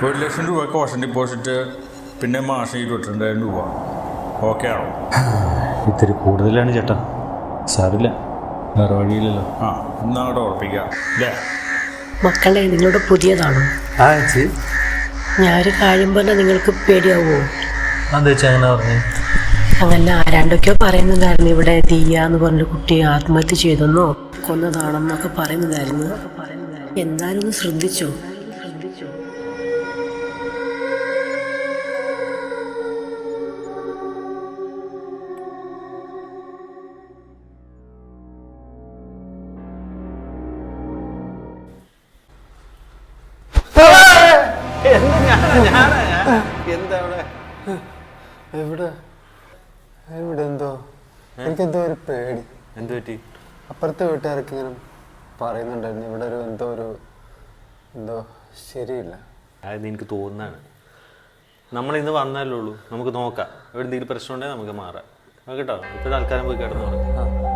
1,00,000 രൂപ caution deposit, പിന്നെ മാസം 22,000 രൂപ. ഓക്കെ ആണോ? ഇത്തിരി കൂടുതലാണ് ചേട്ടാ. സാറില്ല, വേറെ വഴിയില്ലല്ലോ. എന്നാൽ അവിടെ ഉറപ്പിക്കാം അല്ലേ? മക്കളെ, നിങ്ങളുടെ പുതിയതാണോ? ഞാനൊരു കാര്യം പറഞ്ഞാൽ നിങ്ങൾക്ക് പേടിയാവോ? എന്താ വെച്ചാൽ അങ്ങനെ പറഞ്ഞു? അങ്ങനെ ആരാണ്ടൊക്കെയോ പറയുന്നതായിരുന്നു, ഇവിടെ ദിയ എന്ന് പറഞ്ഞൊരു കുട്ടി ആത്മഹത്യ ചെയ്തെന്നോ കൊന്നതാണെന്നൊക്കെ പറയുന്നതായിരുന്നു. എന്നാലും ഒന്ന് ശ്രദ്ധിച്ചോ? എവിടെ എന്തോ എനിക്കെന്തോ ഒരു പേടി. എന്ത് പറ്റി? അപ്പുറത്തെ വീട്ടുകാർക്ക് ഇങ്ങനെ പറയുന്നുണ്ടായിരുന്നു ഇവിടെ എന്തോ ശരിയില്ല. അതായത് എനിക്ക് തോന്നുന്നതാണ്. നമ്മളിന്ന് വന്നാലേ ഉള്ളൂ, നമുക്ക് നോക്കാം. എവിടെ എന്തെങ്കിലും പ്രശ്നം ഉണ്ടെങ്കിൽ നമുക്ക് മാറാം. കേട്ടോ, ഇപ്പോൾ തൽക്കാലം പോയി കിടന്നു തുടങ്ങും.